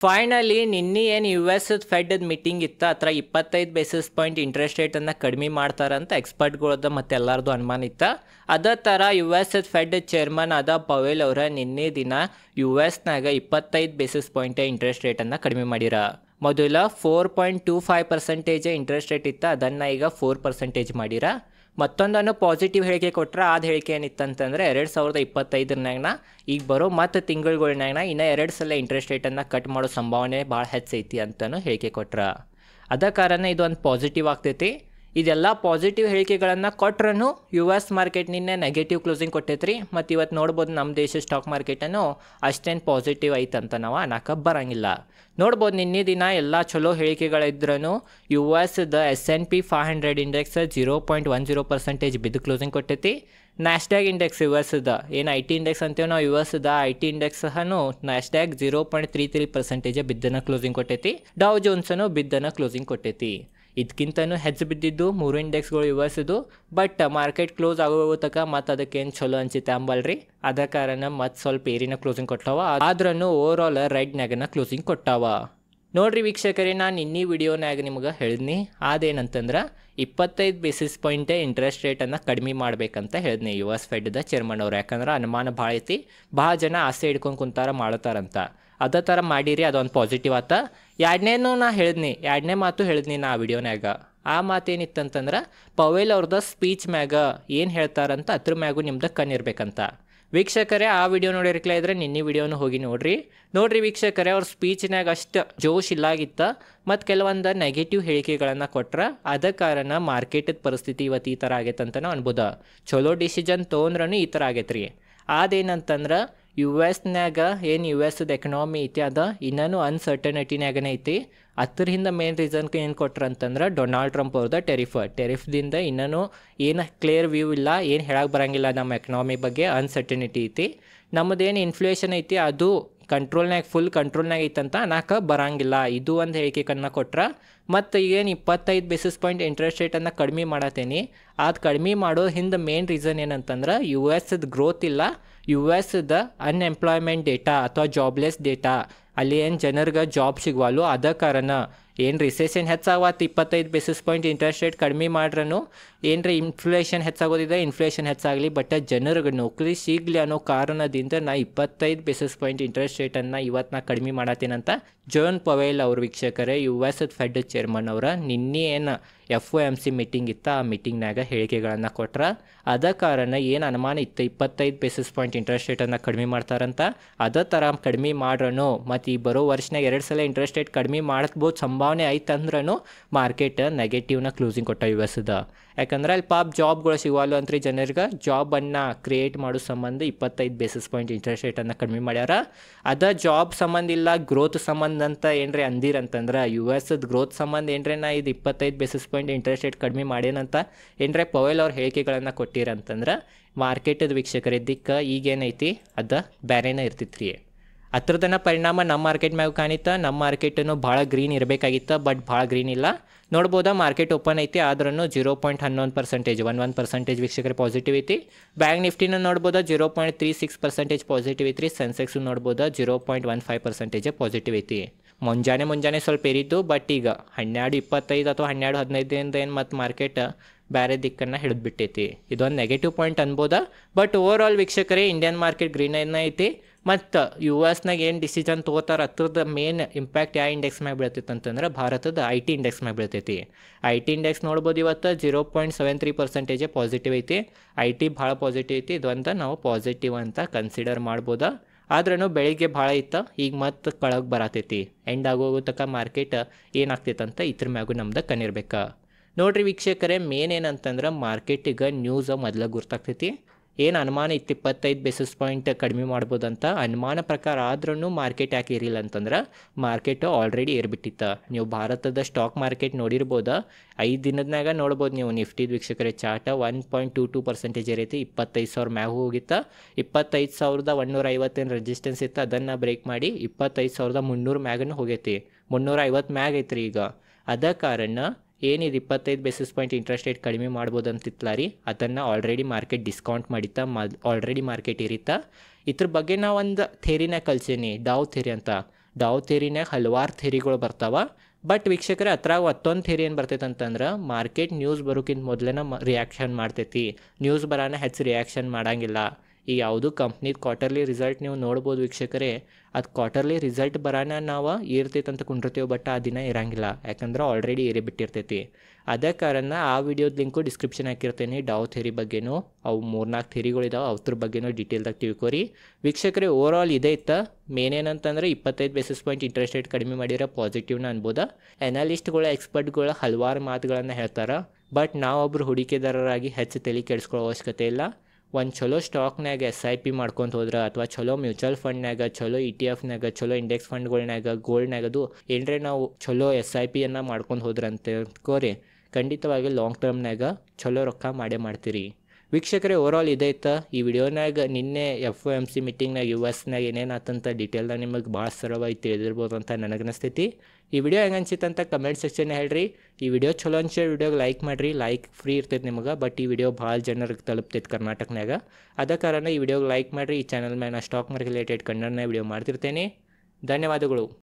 Finally ನಿನ್ನೆ ಏನು U S Fed meeting ಇತ್ತು ಹತ್ರ 25 ಬೇಸಿಸ್ ಪಾಯಿಂಟ್ ಇಂಟ್ರೆಸ್ಟ್ ರೇಟನ್ನು ಕಡಿಮೆ ಮಾಡ್ತಾರಂತ ಎಕ್ಸ್ಪರ್ಟ್ಗಳದ್ದು ಮತ್ತು ಎಲ್ಲರದು ಅನುಮಾನ ಇತ್ತು. ಅದೇ ಥರ ಯು ಎಸ್ ಫೆಡ್ ಚೇರ್ಮನ್ ಆದ ಪವೇಲ್ ಅವರ ನಿನ್ನೆ ದಿನ ಯು ಎಸ್ನಾಗ 25 ಬೇಸಿಸ್ ಪಾಯಿಂಟ್ ಇಂಟ್ರೆಸ್ಟ್ ರೇಟನ್ನು ಕಡಿಮೆ ಮಾಡಿರ. ಮೊದಲ 4.25% ಇಂಟ್ರೆಸ್ಟ್ ರೇಟ್ ಇತ್ತು, ಅದನ್ನು ಈಗ 4% ಮಾಡಿರ. ಮತ್ತೊಂದನ್ನು ಪಾಸಿಟಿವ್ ಹೇಳಿಕೆ ಕೊಟ್ಟರೆ ಆದ ಹೇಳಿಕೆ ಏನಿತ್ತಂತಂದರೆ 2025ನಾಗ ಈಗ ಬರೋ ಮತ್ತು ತಿಂಗಳುಗಳ್ನಾಗ ಇನ್ನೂ 2 ಸಲ ಇಂಟ್ರೆಸ್ಟ್ ರೇಟನ್ನು ಕಟ್ ಮಾಡೋ ಸಂಭಾವನೆ ಭಾಳ ಹೆಚ್ಚೈತಿ ಅಂತಲೂ ಹೇಳಿಕೆ ಕೊಟ್ರ. ಅದ ಕಾರಣ ಇದು ಒಂದು ಪಾಸಿಟಿವ್ ಆಗ್ತೈತಿ. ಇದೆಲ್ಲ ಪಾಸಿಟಿವ್ ಹೇಳಿಕೆಗಳನ್ನು ಕೊಟ್ರೂ ಯು ಎಸ್ ಮಾರ್ಕೆಟ್ ನಿನ್ನೆ ನೆಗೆಟಿವ್ ಕ್ಲೋಸಿಂಗ್ ಕೊಟ್ಟೈತ್ರಿ. ಮತ್ತು ಇವತ್ತು ನೋಡ್ಬೋದು ನಮ್ಮ ದೇಶ ಸ್ಟಾಕ್ ಮಾರ್ಕೆಟನ್ನು ಅಷ್ಟೇನು ಪಾಸಿಟಿವ್ ಐತಂತ ನಾವು ಅನ್ನಕ್ಕೆ ಬರೋಂಗಿಲ್ಲ. ನೋಡ್ಬೋದು ನಿನ್ನೆ ದಿನ ಎಲ್ಲ ಚಲೋ ಹೇಳಿಕೆಗಳಿದ್ರೂ ಯು ಎಸ್ದ S&P 500 ಇಂಡೆಕ್ಸ್ 0.10% ಬಿದ್ದು ಕ್ಲೋಸಿಂಗ್ ಕೊಟ್ಟೈತಿ. ನ್ಯಾಸ್ಡ್ಯಾಕ್ ಇಂಡೆಕ್ಸ್ ಯು ಎಸ್ದ ಏನು ಐ ಟಿ ಇಂಡೆಕ್ಸ್ ಅಂತೀವಿ ನಾವು ಯು ಎಸ್ದ ಐ ಟಿ ಇಂಡೆಕ್ಸ್ ಸಹನು ನ್ಯಾಸ್ಡ್ಯಾಕ್ 0.33% ಬಿದ್ದನ್ನು ಕ್ಲೋಸಿಂಗ್ ಕೊಟ್ಟೈತಿ. ಡೌ ಜೋನ್ಸನು ಬಿದ್ದನ್ನು ಕ್ಲೋಸಿಂಗ್ ಕೊಟ್ಟೈತಿ. ಇದಕ್ಕಿಂತನೂ ಹೆಚ್ಚು ಬಿದ್ದಿದ್ದು 3 ಇಂಡೆಕ್ಸ್ಗಳು ಯು ಎಸ್ದು. ಬಟ್ ಮಾರ್ಕೆಟ್ ಕ್ಲೋಸ್ ಆಗೋ ತನಕ ಮತ್ತು ಅದಕ್ಕೇನು ಚಲೋ ಅನ್ಸುತ್ತೆ ಅಂಬಲ್ರಿ, ಅದ ಕಾರಣ ಮತ್ತು ಸ್ವಲ್ಪ ಏರಿನ ಕ್ಲೋಸಿಂಗ್ ಕೊಟ್ಟಾವ. ಆದ್ರೂ ಓವರ್ ಆಲ್ ರೆಡ್ನಾಗನ ಕ್ಲೋಸಿಂಗ್ ಕೊಟ್ಟಾವ. ನೋಡ್ರಿ ವೀಕ್ಷಕರೇ, ನಾನು ಇನ್ನೀ ವಿಡಿಯೋನಾಗ ನಿಮ್ಗೆ ಹೇಳಿದ್ನಿ ಅದೇನಂತಂದ್ರೆ 25 ಬೇಸಿಸ್ ಪಾಯಿಂಟೇ ಇಂಟ್ರೆಸ್ಟ್ ರೇಟನ್ನು ಕಡಿಮೆ ಮಾಡ್ಬೇಕಂತ ಹೇಳಿದ್ನಿ ಯು ಎಸ್ ಫೆಡ್ದ ಚೇರ್ಮನ್ ಅವ್ರು. ಯಾಕಂದ್ರೆ ಅನುಮಾನ ಭಾಳ ಐತಿ, ಭಾಳ ಜನ ಆಸೆ ಹಿಡ್ಕೊಂಡು ಕುಂತಾರ ಮಾಡ್ತಾರಂತ. ಅದೇ ಥರ ಮಾಡಿರಿ, ಅದೊಂದು ಪಾಸಿಟಿವ್ ಆತ. ಎರಡನೇನು ನಾ ಹೇಳಿದ್ನಿ, ಎರಡನೇ ಮಾತು ಹೇಳಿದ್ನಿ ನಾ ಆ ವಿಡಿಯೋನಾಗ. ಆ ಮಾತೇನಿತ್ತಂತಂದ್ರೆ ಪವೇಲ್ ಅವ್ರದ್ದು ಸ್ಪೀಚ್ ಮ್ಯಾಗ ಏನು ಹೇಳ್ತಾರಂತ ಅದ್ರ ಮ್ಯಾಗೂ ನಿಮ್ದು ಕಣ್ಣಿರ್ಬೇಕಂತ. ವೀಕ್ಷಕರೇ, ಆ ವಿಡಿಯೋ ನೋಡಿರ್ಕಲ ಇದ್ರೆ ನಿನ್ನೆ ವಿಡಿಯೋನು ಹೋಗಿ ನೋಡ್ರಿ ವೀಕ್ಷಕರೇ, ಅವ್ರ ಸ್ಪೀಚ್ನಾಗ ಅಷ್ಟು ಜೋಶ್ ಇಲ್ಲಾಗಿತ್ತ ಮತ್ತು ಕೆಲವೊಂದು ನೆಗೆಟಿವ್ ಹೇಳಿಕೆಗಳನ್ನು ಕೊಟ್ರೆ. ಅದ ಕಾರಣ ಮಾರ್ಕೆಟದ ಪರಿಸ್ಥಿತಿ ಇವತ್ತು ಈ ಥರ ಆಗೈತಂತ ನಾವು ಅನ್ಬೋದು. ಚಲೋ ಡಿಸಿಷನ್ ತೊಗೊಂಡ್ರೂ ಈ ಥರ ಆಗೈತ್ರಿ. ಅದೇನಂತಂದ್ರೆ ಯು ಎಸ್ನಾಗ ಏನು ಯು ಎಸ್ದ ಎಕನಾಮಿ ಐತಿ ಅದು ಇನ್ನೂ ಅನ್ಸರ್ಟನಿಟಿನಾಗನೇ ಐತಿ. ಅದರಿಂದ ಮೇನ್ ರೀಸನ್ಗೆ ಏನು ಕೊಟ್ರು ಅಂತಂದ್ರೆ ಡೊನಾಲ್ಡ್ ಟ್ರಂಪ್ ಅವ್ರದ್ದು ಟೆರಿಫ್ದಿಂದ ಇನ್ನೂ ಏನು ಕ್ಲಿಯರ್ ವ್ಯೂ ಇಲ್ಲ, ಏನು ಹೇಳಕ್ಕೆ ಬರೋಂಗಿಲ್ಲ ನಮ್ಮ ಎಕನಾಮಿ ಬಗ್ಗೆ, ಅನ್ಸರ್ಟನಿಟಿ ಐತಿ. ನಮ್ಮದೇನು ಇನ್ಫ್ಲೇಷನ್ ಐತಿ ಅದು ಫುಲ್ ಕಂಟ್ರೋಲ್ನಾಗ ಐತಂತ ಅನ್ನಕ್ಕೆ ಬರೋಂಗಿಲ್ಲ. ಇದು ಒಂದು ಹೇಳಿಕೆಯನ್ನು ಕೊಟ್ರೆ. ಮತ್ತು ಏನು 25 ಬೇಸಿಸ್ ಪಾಯಿಂಟ್ ಇಂಟ್ರೆಸ್ಟ್ ರೇಟನ್ನು ಕಡಿಮೆ ಮಾಡತ್ತೇನೆ, ಅದು ಕಡಿಮೆ ಮಾಡೋ ಹಿಂದೆ ಮೇನ್ ರೀಸನ್ ಏನಂತಂದ್ರೆ ಯು ಎಸ್ದ ಗ್ರೋತ್ ಇಲ್ಲ, ಯು ಎಸ್ದ ಅನ್ಎಂಪ್ಲಾಯ್ಮೆಂಟ್ ಡೇಟಾ ಅಥವಾ ಜಾಬ್ಲೆಸ್ ಡೇಟಾ, ಅಲ್ಲಿ ಏನು ಜನರಿಗೆ ಜಾಬ್ ಸಿಗವಲ್ಲು. ಅದ ಕಾರಣ ಏನು ರಿಸೆಷನ್ ಹೆಚ್ಚಾಗತ್ತೆ 25 ಬೇಸಿಸ್ ಪಾಯಿಂಟ್ ಇಂಟ್ರೆಸ್ಟ್ ರೇಟ್ ಕಡಿಮೆ ಮಾಡ್ರೂ ಏನರ ಇನ್ಫ್ಲೇಷನ್ ಹೆಚ್ಚಾಗೋದಿದೆ, ಇನ್ಫ್ಲೇಷನ್ ಹೆಚ್ಚಾಗಲಿ, ಬಟ್ ಜನರಿಗೆ ನೌಕರಿ ಸಿಗಲಿ ಅನ್ನೋ ಕಾರಣದಿಂದ ನಾ 25 ಬೇಸಿಸ್ ಪಾಯಿಂಟ್ ಇಂಟ್ರೆಸ್ಟ್ ರೇಟನ್ನು ಇವತ್ತು ನಾ ಕಡಿಮೆ ಮಾಡತ್ತೀನಂತ ಜೋನ್ ಪವೇಲ್ ಅವ್ರ ವೀಕ್ಷಕರೇ ಯು ಎಸ್ ಫೆಡ್ ಚೇರ್ಮನ್ ಅವರ ನಿನ್ನೆ ಏನು FOMC ಮೀಟಿಂಗ್ ಇತ್ತು ಆ ಮೀಟಿಂಗ್ನಾಗ ಹೇಳಿಕೆಗಳನ್ನು ಕೊಟ್ರ. ಅದ ಕಾರಣ ಏನು ಅನುಮಾನ ಇತ್ತು 25 ಬೇಸಿಸ್ ಪಾಯಿಂಟ್ ಇಂಟ್ರೆಸ್ಟ್ ರೇಟನ್ನು ಕಡಿಮೆ ಮಾಡ್ತಾರಂತ, ಅದೇ ಥರ ಕಡಿಮೆ ಮಾಡ್ರೂ ಮತ್ತು ಈ ಬರೋ ವರ್ಷನಾಗ 2 ಸಲ ಇಂಟ್ರೆಸ್ಟ್ ರೇಟ್ ಕಡಿಮೆ ಮಾಡ್ಬೋದು ಸಂಭಾವನೆ ಐತಂದ್ರೂ ಮಾರ್ಕೆಟ್ ನೆಗೆಟಿವ್ನ ಕ್ಲೋಸಿಂಗ್ ಕೊಟ್ಟ ಯು ಎಸ್ದ. ಯಾಕಂದ್ರೆ ಅಲ್ಲಿ ಜಾಬ್ಗಳು ಸಿಗವಲ್ಲು ಅಂತ್ರಿ, ಜನರಿಗೆ ಜಾಬನ್ನು ಕ್ರಿಯೇಟ್ ಮಾಡೋ ಸಂಬಂಧ 25 ಬೇಸಿಸ್ ಪಾಯಿಂಟ್ ಇಂಟ್ರೆಸ್ಟ್ ರೇಟನ್ನು ಕಡಿಮೆ ಮಾಡ್ಯಾರ. ಅದ ಜಾಬ್ ಸಂಬಂಧ ಇಲ್ಲ ಗ್ರೋತ್ ಸಂಬಂಧ ಅಂತ ಏನ್ರಿ ಅಂದಿರಂತಂದ್ರೆ ಯು ಎಸ್ದ ಗ್ರೋತ್ ಸಂಬಂಧ ಏನ್ರಿ ನಾ ಇದು 25 ಬೇಸಿಸ್ ಪಾಯಿಂಟ್ ಇಂಟ್ರೆಸ್ಟ್ ರೇಟ್ ಕಡಿಮೆ ಮಾಡೇನಂತ ಏನ್ರಿ ಪವೇಲ್ ಅವ್ರ ಹೇಳಿಕೆಗಳನ್ನು ಕೊಟ್ಟಿರಂತಂದ್ರೆ ಮಾರ್ಕೆಟದ ವೀಕ್ಷಕರಿದ್ದಕ್ಕೆ ಈಗೇನೈತಿ ಅದು ಬೇರೆನೇ ಇರ್ತಿತ್ರಿ. ಹತ್ರದನ ಪರಿಣಾಮ ನಮ್ಮ ಮಾರ್ಕೆಟ್ ಮ್ಯಾಗ ಕಾಣಿತ್ತ. ನಮ್ಮ ಮಾರ್ಕೆಟನ್ನು ಭಾಳ ಗ್ರೀನ್ ಇರಬೇಕಾಗಿತ್ತು, ಬಟ್ ಭಾಳ ಗ್ರೀನ್ ಇಲ್ಲ. ನೋಡ್ಬೋದಾ ಮಾರ್ಕೆಟ್ ಓಪನ್ ಐತಿ, ಆದ್ರೂ 0.11% 11% ವೀಕ್ಷಕರ ಪಾಸಿಟಿವ್ ಐತಿ. ಬ್ಯಾಂಕ್ ನಿಫ್ಟಿನ ನೋಡ್ಬೋದಾ 0.36% ಪಾಸಿಟಿವ್ ಐತ್ರಿ. ಸೆನ್ಸೆಕ್ಸು ನೋಡ್ಬೋದಾ 0.15% ಪಾಸಿಟಿವ್ ಐತಿ. ಮುಂಜಾನೆ ಸ್ವಲ್ಪ ಏರಿದ್ದು, ಬಟ್ ಈಗ 12:25 ಅಥವಾ 12:15 ಏನು ಮತ್ತು ಮಾರ್ಕೆಟ್ ಬೇರೆ ದಿಕ್ಕನ್ನು ಹಿಡಿದ್ಬಿಟ್ಟೈತಿ. ಇದೊಂದು ನೆಗೆಟಿವ್ ಪಾಯಿಂಟ್ ಅನ್ಬೋದಾ. ಬಟ್ ಓವರ್ ಆಲ್ ವೀಕ್ಷಕರೇ ಇಂಡಿಯನ್ ಮಾರ್ಕೆಟ್ ಗ್ರೀನ್ ಐತಿ. ಮತ್ತು ಯು ಎಸ್ನಾಗ ಏನು ಡಿಸಿಷನ್ ತೊಗೋತಾರೆ ಹತ್ರದ ಮೇನ್ ಇಂಪ್ಯಾಕ್ಟ್ ಯಾವ ಇಂಡೆಕ್ಸ್ ಮ್ಯಾಗ ಬೀಳ್ತೈತೆ ಅಂತಂದ್ರೆ ಭಾರತದ ಐ ಟಿ ಇಂಡೆಕ್ಸ್ ಮ್ಯಾಗ ಬೀಳ್ತೈತಿ. ಐ ಟಿ ಇಂಡೆಕ್ಸ್ ನೋಡ್ಬೋದು ಇವತ್ತು 0.73% ಪಾಸಿಟಿವ್ ಐತಿ. ಐ ಟಿ ಭಾಳ ಪಾಸಿಟಿವ್ ಐತಿ. ಇದೊಂದು ನಾವು ಪಾಸಿಟಿವ್ ಅಂತ ಕನ್ಸಿಡರ್ ಮಾಡ್ಬೋದಾ. ಆದ್ರೂ ಬೆಳಿಗ್ಗೆ ಭಾಳ ಇತ್ತು, ಈಗ ಮತ್ತೆ ಕೆಳಗೆ ಬರತೈತಿ. ಎಂಡ್ ಆಗೋಗೋ ತನಕ ಮಾರ್ಕೆಟ್ ಏನಾಗ್ತೈತೆ ಅಂತ ಇದ್ರ ಮ್ಯಾಗೂ ನಮ್ದು ಕಣ್ಣಿರ್ಬೇಕು. ನೋಡ್ರಿ ವೀಕ್ಷಕರೇ, ಮೇನ್ ಏನಂತಂದ್ರೆ ಮಾರ್ಕೆಟಿಗೆ ನ್ಯೂಸ್ ಮೊದಲು ಗುರ್ತಾಗ್ತೈತಿ. ಏನು ಅನುಮಾನ ಇತ್ತು 25 ಬೇಸಿಸ್ ಪಾಯಿಂಟ್ ಕಡಿಮೆ ಮಾಡ್ಬೋದಂತ ಅನುಮಾನ ಪ್ರಕಾರ, ಆದ್ರೂ ಮಾರ್ಕೆಟ್ ಯಾಕೆ ಇರಿಲ್ಲ ಅಂತಂದ್ರೆ ಮಾರ್ಕೆಟು ಆಲ್ರೆಡಿ ಏರ್ಬಿಟ್ಟಿತ್ತು. ನೀವು ಭಾರತದ ಸ್ಟಾಕ್ ಮಾರ್ಕೆಟ್ ನೋಡಿರ್ಬೋದು, 5 ದಿನದ್ನಾಗ ನೋಡ್ಬೋದು ನೀವು ನಿಫ್ಟಿದ ವೀಕ್ಷಕರ ಚಾರ್ಟ 1.22% ಏರೈತಿ. 25,000 ಮ್ಯಾಗ ಹೋಗಿತ್ತು. 25,150 ರೆಸಿಸ್ಟೆನ್ಸ್ ಇತ್ತು, ಅದನ್ನು ಬ್ರೇಕ್ ಮಾಡಿ 25,300 ಮ್ಯಾಗನು ಹೋಗೈತಿ. 350 ಮ್ಯಾಗ ಐತ್ರಿ ಈಗ. ಅದ ಕಾರಣ ಏನಿದು 25 ಬೇಸಿಸ್ ಪಾಯಿಂಟ್ ಇಂಟ್ರೆಸ್ಟ್ ರೇಟ್ ಕಡಿಮೆ ಮಾಡ್ಬೋದು ಅಂತಿತ್ತಲ್ಲ ರೀ, ಅದನ್ನು ಆಲ್ರೆಡಿ ಮಾರ್ಕೆಟ್ ಡಿಸ್ಕೌಂಟ್ ಮಾಡಿತ್ತಾ, ಆಲ್ರೆಡಿ ಮಾರ್ಕೆಟ್ ಇರಿತ್ತಾ. ಇದ್ರ ಬಗ್ಗೆ ನಾವು ಒಂದು ಥೇರಿನ ಕಲ್ಸೀನಿ, ಡಾವ್ ಥೇರಿ ಅಂತ. ಡಾವ್ ಥಿಯರಿನಾಗ ಹಲವಾರು ಥಿಯರಿಗಳು ಬರ್ತಾವ. ಬಟ್ ವೀಕ್ಷಕರೇ ಅದ್ರಾಗ ಮತ್ತೊಂದು ಥಿಯರಿ ಏನು ಬರ್ತೈತೆ ಅಂತಂದ್ರೆ ಮಾರ್ಕೆಟ್ ನ್ಯೂಸ್ ಬರೋಕ್ಕಿಂತ ಮೊದಲೇನ ರಿಯಾಕ್ಷನ್ ಮಾಡ್ತೈತಿ, ನ್ಯೂಸ್ ಬರಾನ ಹೆಚ್ಚು ರಿಯಾಕ್ಷನ್ ಮಾಡಂಗಿಲ್ಲ. ಈ ಯಾವುದು ಕಂಪ್ನಿದು ಕ್ವಾರ್ಟರ್ಲಿ ರಿಸಲ್ಟ್ ನೀವು ನೋಡ್ಬೋದು ವೀಕ್ಷಕರೇ, ಅದು ಕ್ವಾರ್ಟರ್ಲಿ ರಿಸಲ್ಟ್ ಬರಾನ ನಾವು ಏರ್ತೈತೆ ಅಂತ ಕುಂಡಿರ್ತೀವಿ, ಬಟ್ ಆ ದಿನ ಇರಂಗಿಲ್ಲ, ಯಾಕಂದ್ರೆ ಆಲ್ರೆಡಿ ಏರಿ ಬಿಟ್ಟಿರ್ತೈತಿ. ಅದೇ ಕಾರಣ ಆ ವಿಡಿಯೋದ ಲಿಂಕು ಡಿಸ್ಕ್ರಿಪ್ಷನ್ ಹಾಕಿರ್ತೀನಿ. ಡಾವ್ ಥಿಯರಿ ಬಗ್ಗೆನೂ ಅವು 3-4 ಥಿಯರಿಗಳಿದಾವೆ, ಅದ್ರ ಬಗ್ಗೆನೂ ಡೀಟೇಲ್ದಾಗ ತಿಳ್ಕೊರಿ. ವೀಕ್ಷಕರೇ ಓವರ್ ಆಲ್ ಇದೇ ಇತ್ತು. ಮೇನ್ ಏನಂತಂದ್ರೆ 25 ಬೇಸಿಸ್ ಪಾಯಿಂಟ್ ಇಂಟ್ರೆಸ್ಟ್ ರೇಟ್ ಕಡಿಮೆ ಮಾಡಿರೋ ಪಾಸಿಟಿವ್ನ ಅನ್ಬೋದ. ಎನಾಲಿಸ್ಟ್ಗಳು ಎಕ್ಸ್ಪರ್ಟ್ಗಳು ಹಲವಾರು ಮಾತುಗಳನ್ನು ಹೇಳ್ತಾರೆ, ಬಟ್ ನಾವೊಬ್ಬರು ಹೂಡಿಕೆದಾರರಾಗಿ ಹೆಚ್ಚು ತಲೆ ಕೆಡಿಸ್ಕೊಳ್ಳೋ ಅವಶ್ಯಕತೆ ಇಲ್ಲ. ಒಂದು ಚಲೋ ಸ್ಟಾಕ್ನಾಗ SIP ಮಾಡ್ಕೊಂತ ಹೋದ್ರೆ ಅಥವಾ ಚಲೋ ಮ್ಯೂಚುವಲ್ ಫಂಡ್ನಾಗ, ಚಲೋ ETF-ನಾಗ, ಚಲೋ ಇಂಡೆಕ್ಸ್ ಫಂಡ್ಗಳ್ನಾಗ, ಗೋಲ್ಡ್ನಾಗದು ಏನರೇ ನಾವು ಚಲೋ SIP-ಯನ್ನು ಮಾಡ್ಕೊಂಡು ಹೋದ್ರೆ ಅಂತ ಕೋರಿ ಖಂಡಿತವಾಗಿ ಲಾಂಗ್ ಟರ್ಮ್ನಾಗ ಚಲೋ ರೊಕ್ಕ ಮಾಡೇ ಮಾಡ್ತೀರಿ. ವೀಕ್ಷಕರೇ ಓವರ್ ಆಲ್ ಇದೇ ಇತ್ತು. ಈ ವಿಡಿಯೋನಾಗ ನಿನ್ನೆ FOMC ಮೀಟಿಂಗ್ನಾಗ US-ನಾಗ ಏನೇನು ಆತಂತ ಡೀಟೇಲ್ದಾಗ ನಿಮಗೆ ಭಾಳ ಸರಳವಾಗಿ ತಿಳಿದಿರ್ಬೋದು ಅಂತ ನನಗನ್ನಿಸ್ತೈತಿ. ಈ ವಿಡಿಯೋ ಹೆಂಗೆ ಅನ್ಸಿತ್ತು ಅಂತ ಕಮೆಂಟ್ ಸೆಕ್ಷನ್ ಹೇಳ್ರಿ. ಈ ವಿಡಿಯೋ ಚಲೋ ಅನ್ಸೋ ವಿಡಿಯೋಗೆ ಲೈಕ್ ಮಾಡಿರಿ, ಲೈಕ್ ಫ್ರೀ ಇರ್ತೈತೆ ನಿಮಗೆ, ಬಟ್ ಈ ವಿಡಿಯೋ ಭಾಳ ಜನರಿಗೆ ತಲುಪ್ತೈತೆ ಕರ್ನಾಟಕನಾಗ. ಅದ ಕಾರಣ ಈ ವಿಡಿಯೋಗೆ ಲೈಕ್ ಮಾಡಿರಿ. ಈ ಚಾನಲ್ ಮೇಲೆ ನಾನು ಸ್ಟಾಕ್ ಮಾರ್ಕೆಟ್ ರಿಲೇಟೆಡ್ ಕನ್ನಡನ ವಿಡಿಯೋ ಮಾಡ್ತಿರ್ತೇನೆ. ಧನ್ಯವಾದಗಳು.